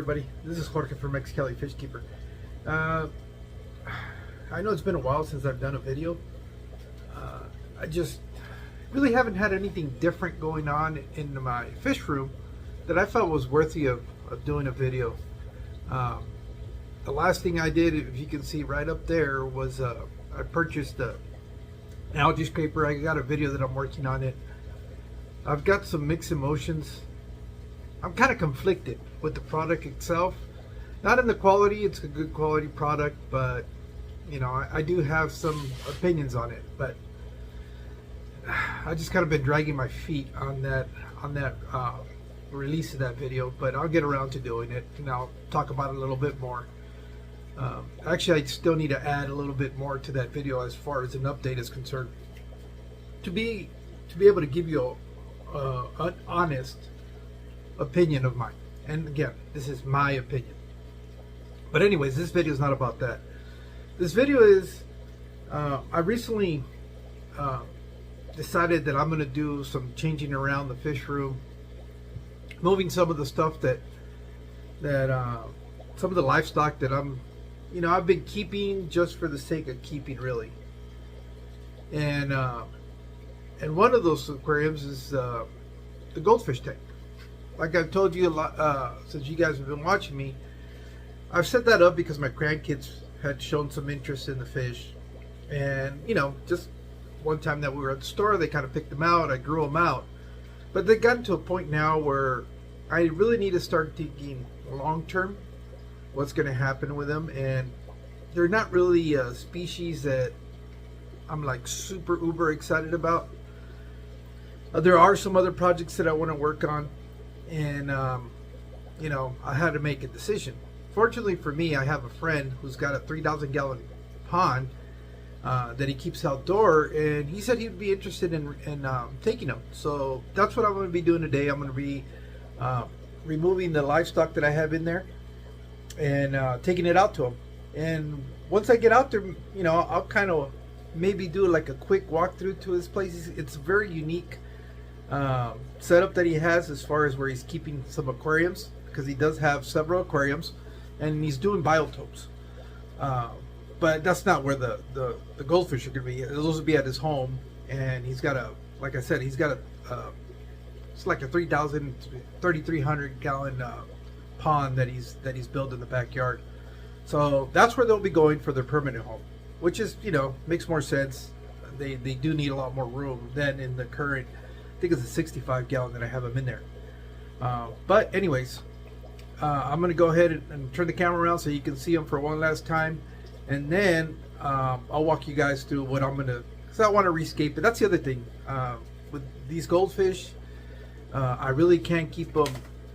everybody, this is Jorge from Mex Cali Fish Keeper. I know it's been a while since I've done a video. I just really haven't had anything different going on in my fish room that I felt was worthy of doing a video. The last thing I did, if you can see right up there, was I purchased an algae scraper. I got a video that I'm working on it. I've got some mixed emotions. I'm kind of conflicted with the product itself. Not in the quality, it's a good quality product, but you know, I do have some opinions on it. But I just kind of been dragging my feet on that release of that video, but I'll get around to doing it and I'll talk about it a little bit more. Actually, I still need to add a little bit more to that video as far as an update is concerned, to be able to give you an honest opinion of mine. And again, this is my opinion. But anyways, this video is not about that. This video is I recently decided that I'm going to do some changing around the fish room, moving some of the stuff that some of the livestock that I've been keeping just for the sake of keeping, really. And one of those aquariums is the goldfish tank. Like I've told you a lot since you guys have been watching me, I've set that up because my grandkids had shown some interest in the fish, and just one time that we were at the store, they kind of picked them out. I grew them out, but they gotten to a point now where I really need to start thinking long term what's going to happen with them, and they're not really a species that I'm like super uber excited about. There are some other projects that I want to work on, and I had to make a decision. Fortunately for me, I have a friend who's got a 3,000 gallon pond that he keeps outdoor, and he said he'd be interested in taking them. So that's what I'm going to be doing today. I'm going to be removing the livestock that I have in there and taking it out to him. And once I get out there, I'll kind of maybe do like a quick walkthrough to his place. It's a very unique setup that he has as far as where he's keeping some aquariums, because he does have several aquariums and he's doing biotopes. But that's not where the goldfish are going to be. Those will be at his home, and he's got like I said, he's got it's like a 3,300 gallon pond that he's built in the backyard. So that's where they'll be going for their permanent home, which is, makes more sense. They do need a lot more room than in the current, I think it's a 65 gallon that I have them in there. But anyways, I'm going to go ahead and turn the camera around so you can see them for one last time. And then I'll walk you guys through what I'm going to, because I want to rescape it. That's the other thing. With these goldfish, I really can't keep them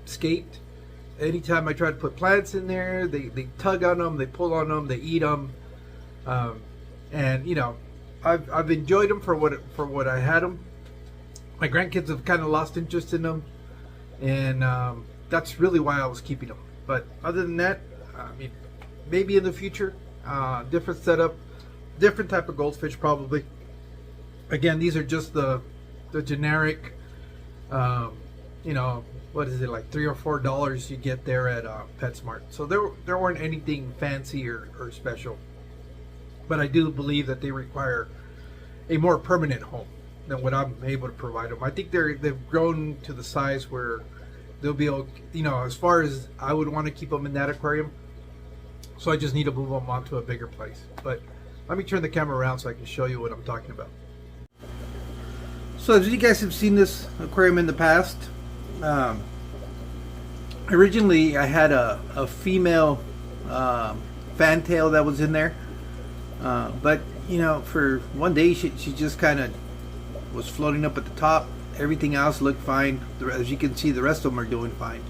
scaped. Anytime I try to put plants in there, they tug on them, they pull on them, they eat them. And I've enjoyed them for what I had them. My grandkids have kind of lost interest in them, and that's really why I was keeping them. But other than that, maybe in the future, different setup, different type of goldfish probably. Again, these are just the generic, what is it, like $3 or $4 you get there at PetSmart. So there weren't anything fancy or special. But I do believe that they require a more permanent home than what I'm able to provide them. I think they've grown to the size where they'll be, as far as I would want to keep them in that aquarium. So I just need to move them onto a bigger place. But let me turn the camera around so I can show you what I'm talking about. So as you guys have seen this aquarium in the past, originally I had a female fantail that was in there. But for one day she just kind of was floating up at the top. Everything else looked fine. As you can see, the rest of them are doing fine.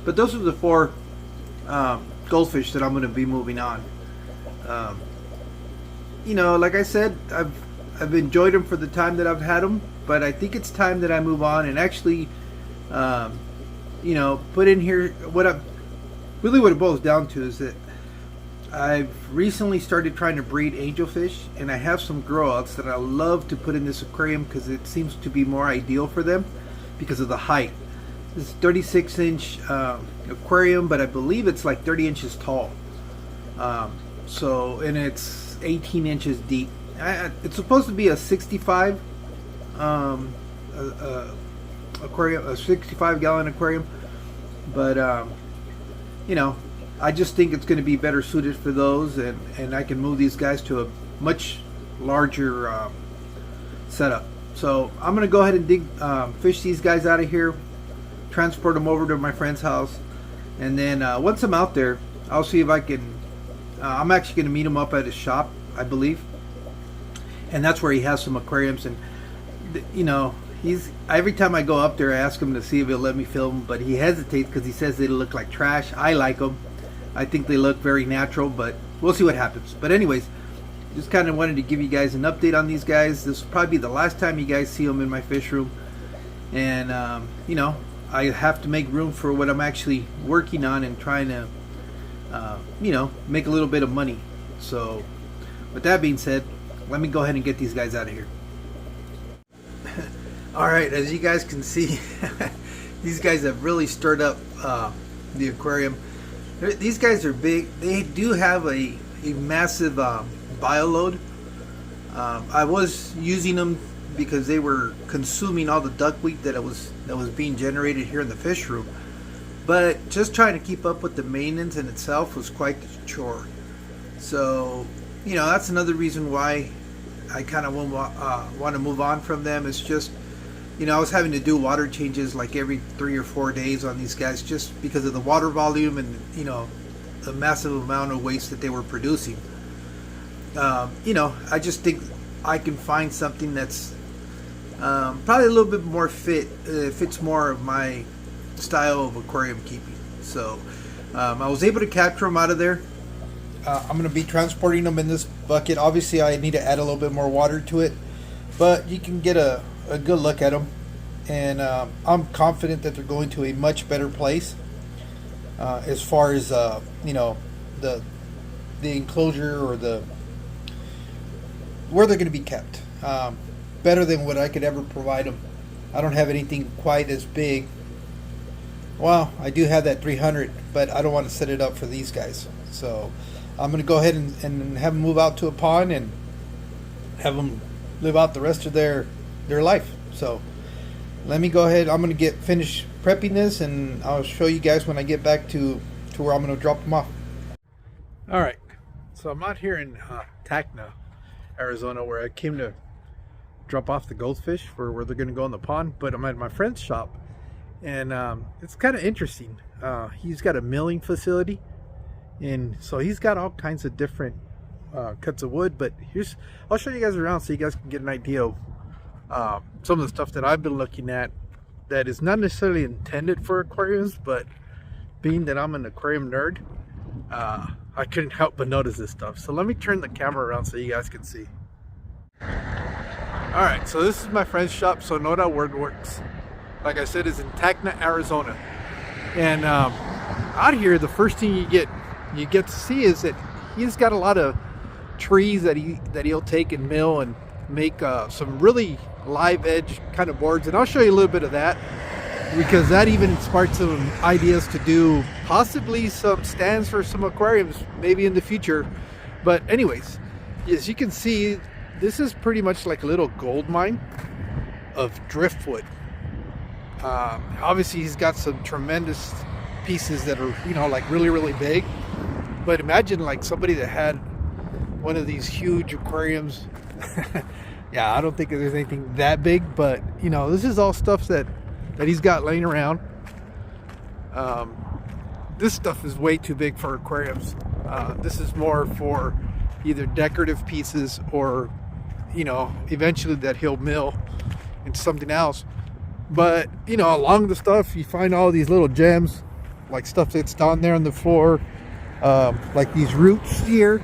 But those are the four goldfish that I'm going to be moving on. Like I said, I've enjoyed them for the time that I've had them, but I think it's time that I move on and actually put in here what it boils down to is that I've recently started trying to breed angelfish, and I have some grow-outs that I love to put in this aquarium because it seems to be more ideal for them because of the height. This is 36-inch aquarium, but I believe it's like 30 inches tall. And it's 18 inches deep. It's supposed to be a 65 aquarium, a 65 gallon aquarium, but I just think it's going to be better suited for those, and I can move these guys to a much larger setup. So I'm going to go ahead and fish these guys out of here, transport them over to my friend's house, and then once I'm out there, I'll see if I can. I'm actually going to meet him up at his shop, I believe, and that's where he has some aquariums. And he's every time I go up there, I ask him to see if he'll let me film, but he hesitates because he says they look like trash. I like them. I think they look very natural, but we'll see what happens. But anyways, just kind of wanted to give you guys an update on these guys. This will probably be the last time you guys see them in my fish room, and I have to make room for what I'm actually working on and trying to make a little bit of money. So with that being said, let me go ahead and get these guys out of here. Alright, as you guys can see, these guys have really stirred up the aquarium. These guys are big. They do have a massive bioload. I was using them because they were consuming all the duckweed that was being generated here in the fish room. But just trying to keep up with the maintenance in itself was quite the chore. So, that's another reason why I kind of want to move on from them. It's just, I was having to do water changes like every 3 or 4 days on these guys just because of the water volume and, the massive amount of waste that they were producing. I just think I can find something that's probably a little bit more fits more of my style of aquarium keeping. So I was able to capture them out of there. I'm going to be transporting them in this bucket. Obviously I need to add a little bit more water to it, but you can get a good look at them, and I'm confident that they're going to a much better place as far as the enclosure or where they're going to be kept. Better than what I could ever provide them. I don't have anything quite as big. Well, I do have that 300, but I don't want to set it up for these guys. So I'm going to go ahead and have them move out to a pond and have them live out the rest of their life. So let me go ahead. I'm going to finish prepping this, and I'll show you guys when I get back to where I'm going to drop them off. All right, so I'm out here in Tacna, Arizona, where I came to drop off the goldfish for where they're going to go in the pond, but I'm at my friend's shop, and it's kind of interesting. He's got a milling facility, and so he's got all kinds of different cuts of wood. But I'll show you guys around so you guys can get an idea of some of the stuff that I've been looking at that is not necessarily intended for aquariums, but being that I'm an aquarium nerd, I couldn't help but notice this stuff. So let me turn the camera around so you guys can see. Alright, so this is my friend's shop, so know that word works. Like I said, it's in Tacna, Arizona. And out here, the first thing you get to see is that he's got a lot of trees that he'll take and mill and make some really live edge kind of boards. And I'll show you a little bit of that, because that even sparked some ideas to do possibly some stands for some aquariums maybe in the future. But anyways, as you can see, this is pretty much like a little gold mine of driftwood. Obviously he's got some tremendous pieces that are like really big, but imagine like somebody that had one of these huge aquariums. Yeah, I don't think there's anything that big, but this is all stuff that he's got laying around. This stuff is way too big for aquariums. This is more for either decorative pieces or eventually that he'll mill into something else. But along the stuff you find all these little gems, like stuff that's down there on the floor, like these roots here.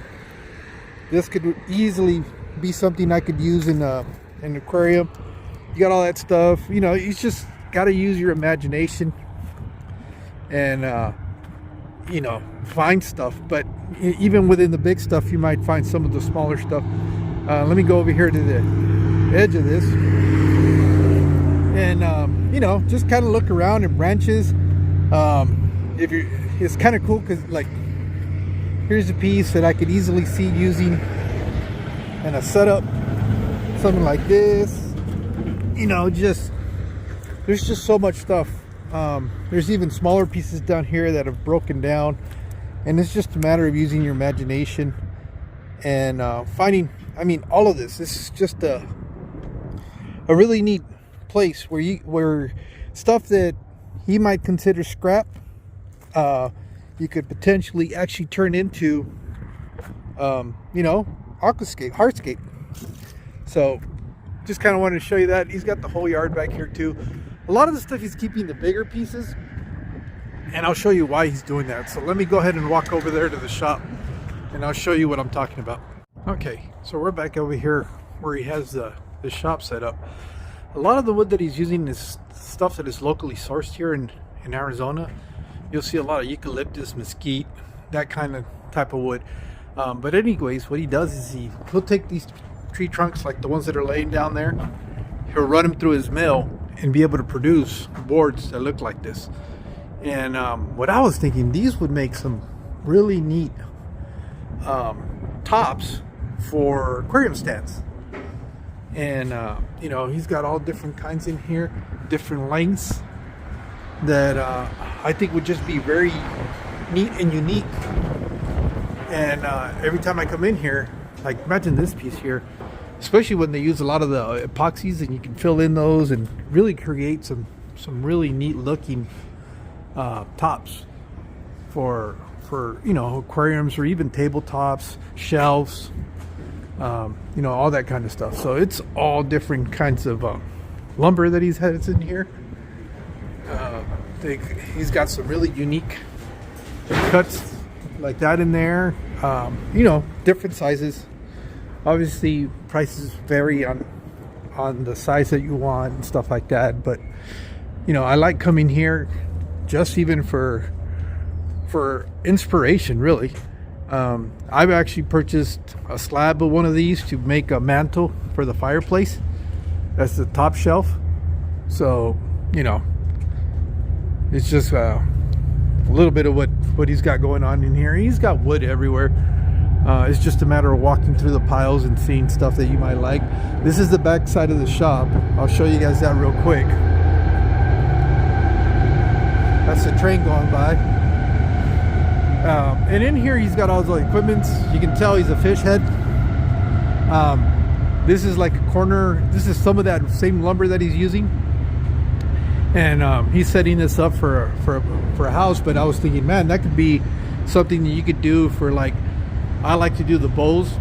This could easily be something I could use in an aquarium. You got all that stuff. You just got to use your imagination and find stuff. But even within the big stuff, you might find some of the smaller stuff. Let me go over here to the edge of this. and you know, just kind of look around in branches. If you, it's kind of cool because like here's a piece that I could easily see using in a setup, something like this. You know, just there's just so much stuff. There's even smaller pieces down here that have broken down, and it's just a matter of using your imagination and finding. I mean, all of this is just a really neat place where stuff that he might consider scrap, you could potentially actually turn into, you know, hardscape. So just kind of wanted to show you that. He's got the whole yard back here too. A lot of the stuff he's keeping the bigger pieces, and I'll show you why he's doing that. So let me go ahead and walk over there to the shop, and I'll show you what I'm talking about. Okay, so we're back over here where he has the shop set up. A lot of the wood that he's using is stuff that is locally sourced here in Arizona. You'll see a lot of eucalyptus, mesquite, that kind of type of wood. But anyways, what he does is he'll take these tree trunks like the ones that are laying down there. He'll run them through his mill and be able to produce boards that look like this. And what I was thinking, these would make some really neat tops for aquarium stands. And you know, he's got all different kinds in here, different lengths that I think would just be very neat and unique. And every time I come in here, like imagine this piece here, especially when they use a lot of the epoxies, and you can fill in those and really create some really neat looking tops for you know, aquariums or even tabletops, shelves, you know, all that kind of stuff. So it's all different kinds of lumber that he's has in here. He's got some really unique cuts like that in there. You know, different sizes. Obviously prices vary on the size that you want and stuff like that, but you know, I like coming here just even for inspiration, really. I've actually purchased a slab of one of these to make a mantle for the fireplace. That's the top shelf. So, you know, it's just a little bit of what he's got going on in here. He's got wood everywhere. It's just a matter of walking through the piles and seeing stuff that you might like. This is the back side of the shop. I'll show you guys that real quick. That's the train going by. And in here he's got all the equipment. You can tell he's a fish head. This is like a corner. This is some of that same lumber that he's using. And he's setting this up for a house. But I was thinking, man, that could be something that you could do for, like, I like to do the bowls.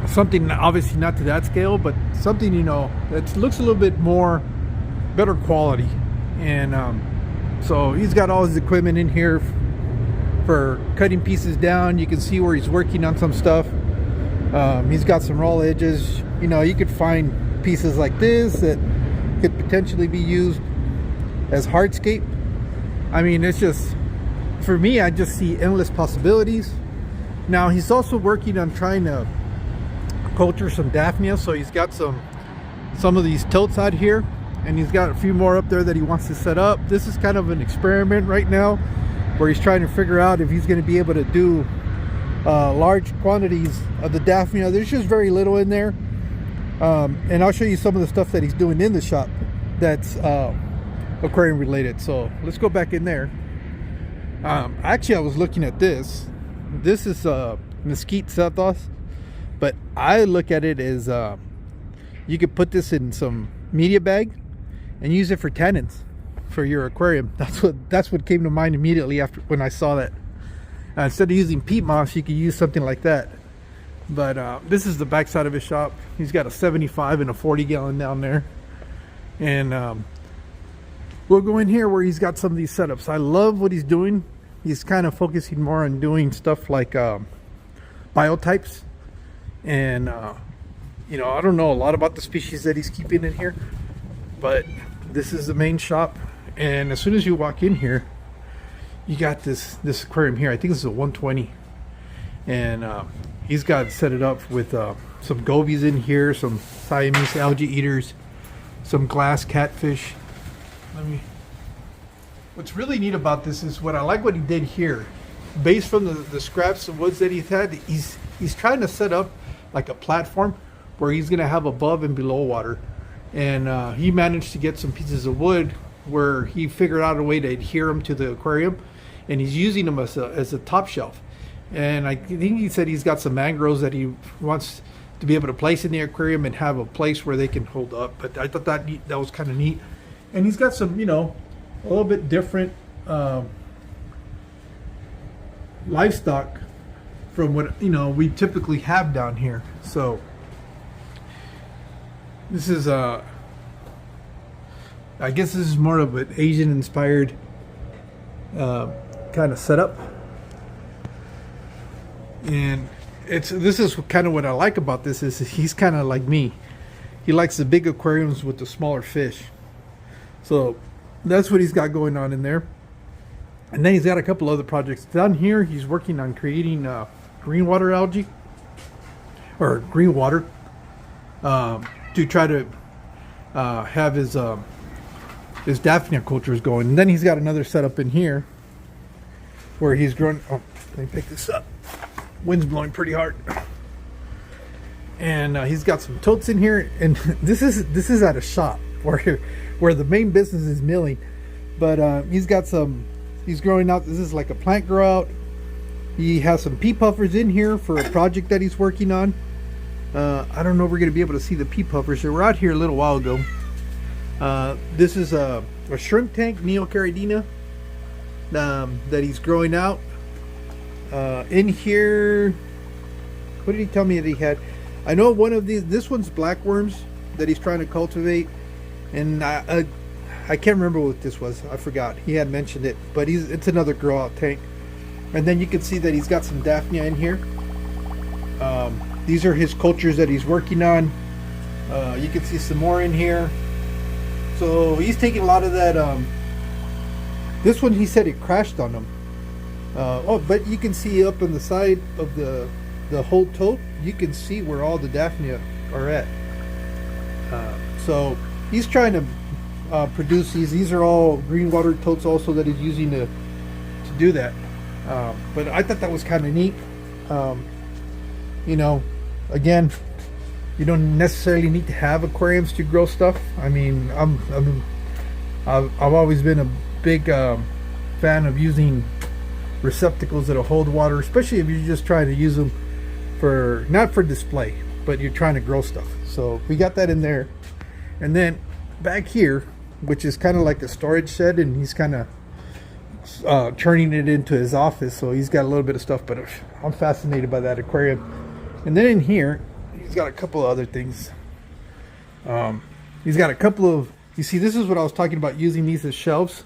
Something obviously not to that scale, but something, you know, that looks a little bit more better quality. And so he's got all his equipment in here for cutting pieces down. You can see where he's working on some stuff. He's got some raw edges. You know, you could find pieces like this that could potentially be used as hardscape. I mean, it's just, for me, I just see endless possibilities. Now he's also working on trying to culture some Daphnia, so he's got some of these tilts out here, and he's got a few more up there that he wants to set up. This is kind of an experiment right now where he's trying to figure out if he's going to be able to do large quantities of the Daphnia. There's just very little in there, and I'll show you some of the stuff that he's doing in the shop that's aquarium related. So let's go back in there. Actually, I was looking at this. This is mesquite Sethos, but I look at it as you could put this in some media bag and use it for tannins for your aquarium. That's what came to mind immediately after when I saw that. Instead of using peat moss, you could use something like that. But this is the back side of his shop. He's got a 75 and a 40 gallon down there, and we'll go in here where he's got some of these setups. I love what he's doing. He's kind of focusing more on doing stuff like biotypes, and you know, I don't know a lot about the species that he's keeping in here, but this is the main shop. And as soon as you walk in here, you got this aquarium here. I think this is a 120, and he's got it set it up with some gobies in here, some Siamese algae eaters, some glass catfish. What's really neat about this is what I like what he did here. Based from the scraps of woods that he's had, he's trying to set up like a platform where he's going to have above and below water. And he managed to get some pieces of wood where he figured out a way to adhere them to the aquarium, and he's using them as a top shelf. And I think he said he's got some mangroves that he wants to be able to place in the aquarium and have a place where they can hold up. But I thought that was kind of neat. And he's got some, a little bit different livestock from what we typically have down here. So this is I guess this is more of an Asian inspired kind of setup, and this is kind of what I like about this is he's kind of like me. He likes the big aquariums with the smaller fish. So that's what he's got going on in there. And then he's got a couple other projects down here. He's working on creating green water algae or green water to try to have his Daphnia cultures going. And then he's got another setup in here where he's growing. Oh, let me pick this up. Wind's blowing pretty hard. And he's got some totes in here. And this is at a shop where the main business is milling. But he's growing out. This is like a plant grow out. He has some pea puffers in here for a project that he's working on. I don't know if we're going to be able to see the pea puffers. They were out here a little while ago. This is a shrimp tank, Neocaridina, that he's growing out. In here, what did he tell me that he had? I know one of these, this one's blackworms that he's trying to cultivate. And I can't remember what this was. I forgot. He had mentioned it. But it's another grow out tank. And then you can see that he's got some Daphnia in here. These are his cultures that he's working on. You can see some more in here. So he's taking a lot of that. This one he said it crashed on him. But you can see up on the side of the whole tote, you can see where all the Daphnia are at. So he's trying to produce these. These are all green water totes also that he's using to do that. But I thought that was kind of neat. Again, you don't necessarily need to have aquariums to grow stuff. I mean, I've always been a big fan of using receptacles that'll hold water, especially if you're just trying to use them for not for display, but you're trying to grow stuff. So we got that in there. And then back here, which is kind of like a storage shed, and he's kind of turning it into his office, so he's got a little bit of stuff, but I'm fascinated by that aquarium. And then in here he's got a couple of other things. He's got a couple of, you see, this is what I was talking about, using these as shelves,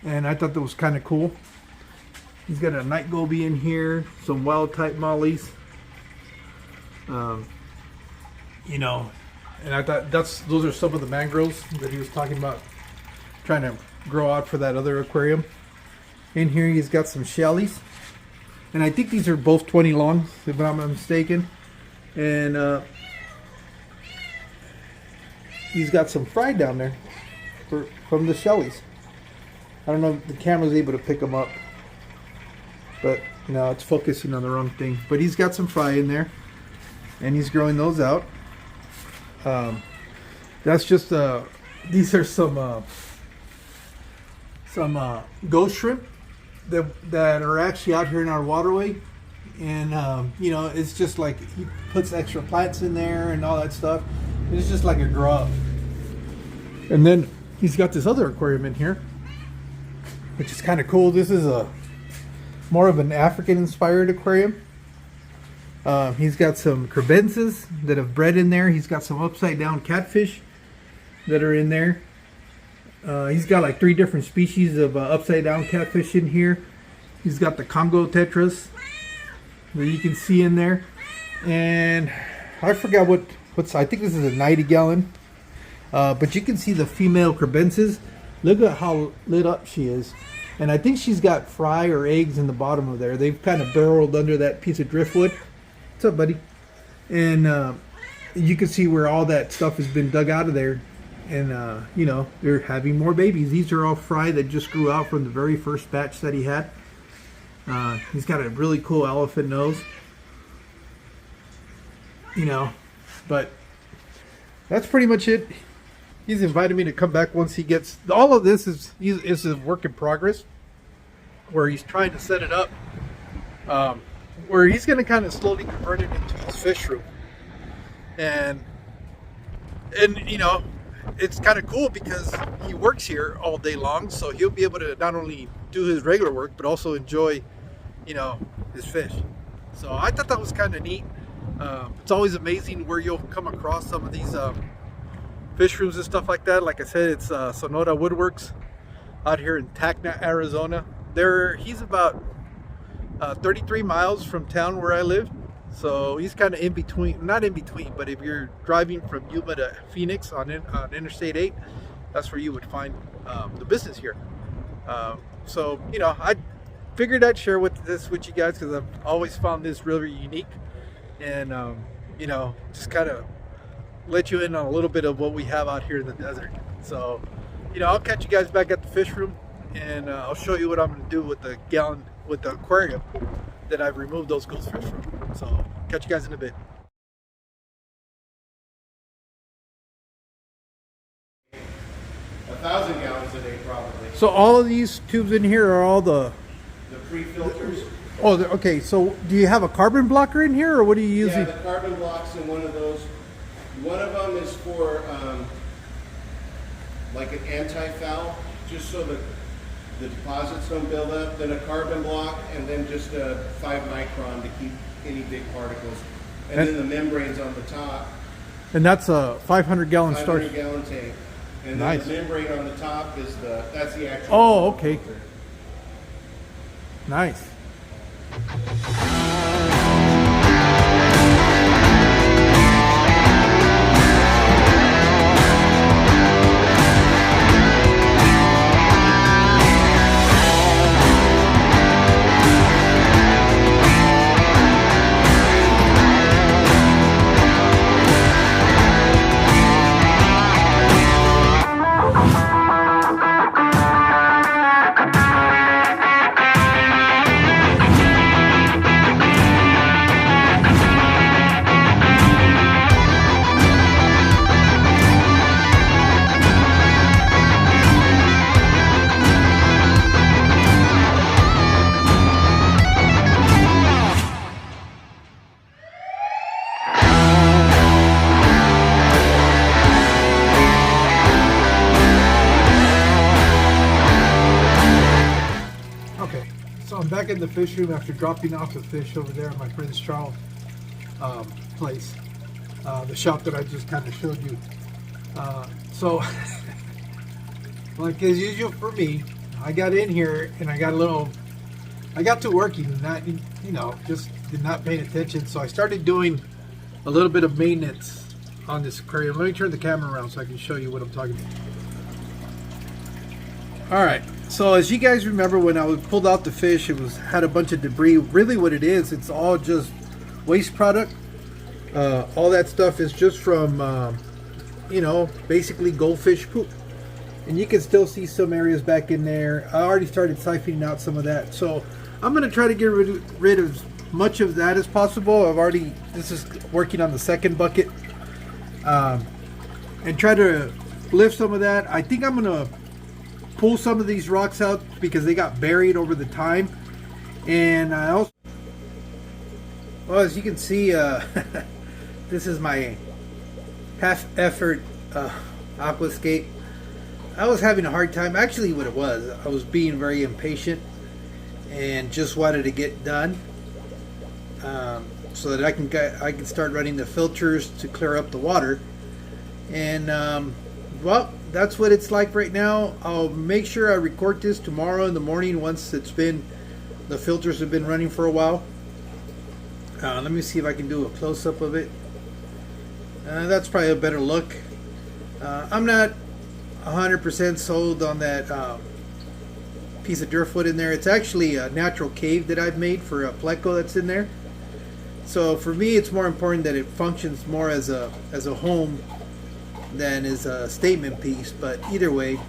and I thought that was kind of cool. He's got a night goby in here, some wild type mollies, and I thought those are some of the mangroves that he was talking about trying to grow out for that other aquarium. In here he's got some shellies, and I think these are both 20 long, if I'm not mistaken. And he's got some fry down there from the shellies. I don't know if the camera's able to pick them up, but no, it's focusing on the wrong thing. But he's got some fry in there, and he's growing those out. That's just these are some ghost shrimp that are actually out here in our waterway, and it's just like he puts extra plants in there and all that stuff. It's just like a grow up. And then he's got this other aquarium in here, which is kind of cool. This is more of an African inspired aquarium. He's got some crebences that have bred in there. He's got some upside down catfish that are in there. He's got like 3 different species of upside down catfish in here. He's got the Congo tetras that you can see in there. And I forgot what's, I think this is a nightingale. But you can see the female crebences. Look at how lit up she is. And I think she's got fry or eggs in the bottom of there. They've kind of burrowed under that piece of driftwood. What's up, buddy? And you can see where all that stuff has been dug out of there. And you know, they're having more babies. These are all fry that just grew out from the very first batch that he had. He's got a really cool elephant nose, you know, but that's pretty much it. He's invited me to come back once he gets, all of this is a work in progress, where he's trying to set it up, where he's going to kind of slowly convert it into his fish room. And you know, it's kind of cool because he works here all day long, so he'll be able to not only do his regular work but also enjoy, you know, his fish. So I thought that was kind of neat. It's always amazing where you'll come across some of these fish rooms and stuff like that. Like I said, it's Sonora Woodworks out here in Tacna, Arizona. He's about 33 miles from town where I live. So he's kind of in between, not in between, but if you're driving from Yuma to Phoenix on Interstate 8, that's where you would find the business here. So, you know, I figured I'd share this with you guys because I've always found this really unique. And, you know, just kind of let you in on a little bit of what we have out here in the desert. So, you know, I'll catch you guys back at the fish room, and I'll show you what I'm going to do with the aquarium that I've removed those goldfish from. So, catch you guys in a bit. 1,000 gallons a day, probably. So all of these tubes in here are all the pre-filters. Oh, okay. So do you have a carbon blocker in here, or what are you using? Yeah, the carbon blocks in one of those. One of them is for like an anti-foul, just so that the deposits don't build up. Then a carbon block, and then just a 5 micron to keep any big particles. And then the membranes on the top. And that's a 500-gallon storage. 500-gallon tank. And nice. then the membrane on the top is that's the actual. Oh, okay. Filter. Nice. So I'm back in the fish room after dropping off the fish over there at my friend's Charles place, the shop that I just kind of showed you. So, like as usual for me, I got in here and I got to working and not, you know, just did not pay attention. So I started doing a little bit of maintenance on this aquarium. Let me turn the camera around so I can show you what I'm talking about. All right. So as you guys remember, when I pulled out the fish, it had a bunch of debris. Really what it is, it's all just waste product. All that stuff is just from, you know, basically goldfish poop. And you can still see some areas back in there. I already started siphoning out some of that. So I'm going to try to get rid of as much of that as possible. This is working on the second bucket. And try to lift some of that. I think I'm going to pull some of these rocks out because they got buried over the time. And I also, well, as you can see, this is my half effort aquascape. I was having a hard time. Actually, what it was, I was being very impatient and just wanted to get done so that I can start running the filters to clear up the water. And well, that's what it's like right now. I'll make sure I record this tomorrow in the morning once the filters have been running for a while. Let me see if I can do a close-up of it. That's probably a better look. I'm not 100% sold on that piece of driftwood in there. It's actually a natural cave that I've made for a pleco that's in there. So for me, it's more important that it functions more as a home than is a statement piece. But either way,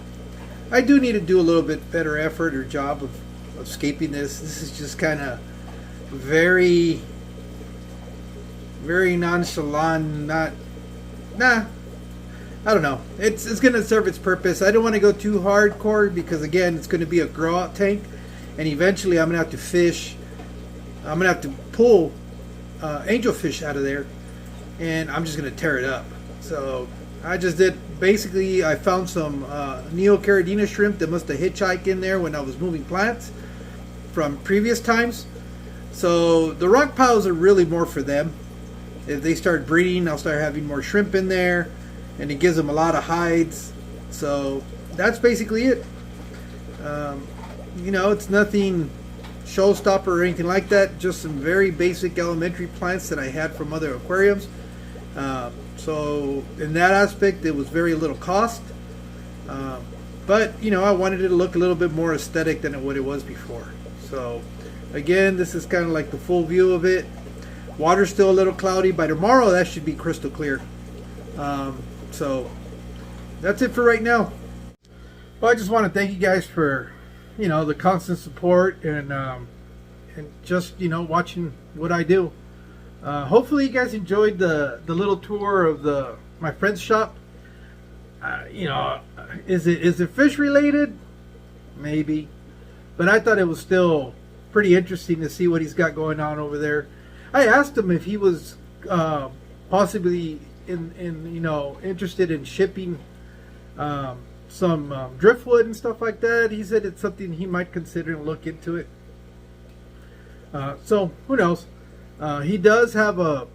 I do need to do a little bit better effort or job of scaping this. This is just kind of very nonchalant. I don't know. It's going to serve its purpose. I don't want to go too hardcore because, again, it's going to be a grow out tank, and eventually I'm going to have to fish. I'm going to have to pull angelfish out of there, and I'm just going to tear it up. So I just did. Basically, I found some Neocaridina shrimp that must have hitchhiked in there when I was moving plants from previous times. So the rock piles are really more for them. If they start breeding, I'll start having more shrimp in there, and it gives them a lot of hides. So that's basically it. You know, it's nothing showstopper or anything like that. Just some very basic elementary plants that I had from other aquariums. So in that aspect, it was very little cost. But, you know, I wanted it to look a little bit more aesthetic than what it was before. So again, this is kind of like the full view of it. Water's still a little cloudy. By tomorrow, that should be crystal clear. So that's it for right now. Well, I just want to thank you guys for, you know, the constant support and just, you know, watching what I do. Hopefully you guys enjoyed the little tour of my friend's shop. You know, is it fish related? Maybe, but I thought it was still pretty interesting to see what he's got going on over there. I asked him if he was possibly in you know, interested in shipping some driftwood and stuff like that. He said it's something he might consider and look into it. So who knows? He does have a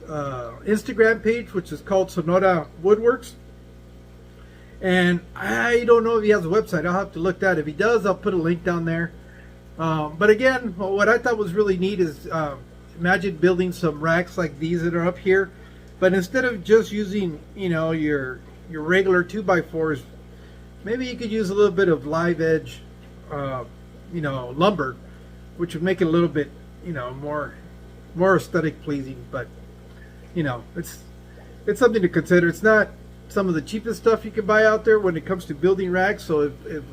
Instagram page which is called Sonora Woodworks, and I don't know if he has a website. I'll have to look that. If he does, I'll put a link down there. But again, what I thought was really neat is imagine building some racks like these that are up here, but instead of just using, you know, your regular 2x4s, maybe you could use a little bit of live edge, you know, lumber, which would make it a little bit, you know, more aesthetic pleasing. But you know, it's something to consider. It's not some of the cheapest stuff you can buy out there when it comes to building racks. So if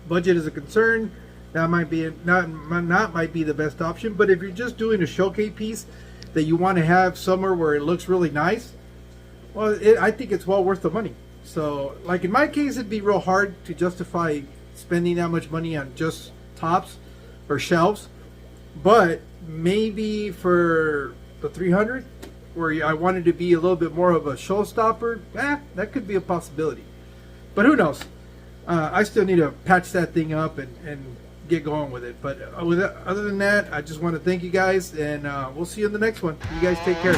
budget is a concern, that might be might be the best option. But if you're just doing a showcase piece that you want to have somewhere where it looks really nice, well, I think it's well worth the money. So like in my case, it'd be real hard to justify spending that much money on just tops or shelves. But maybe for the 300, where I wanted to be a little bit more of a showstopper, that could be a possibility. But who knows? I still need to patch that thing up and get going with it. But other than that, I just want to thank you guys, and we'll see you in the next one. You guys take care.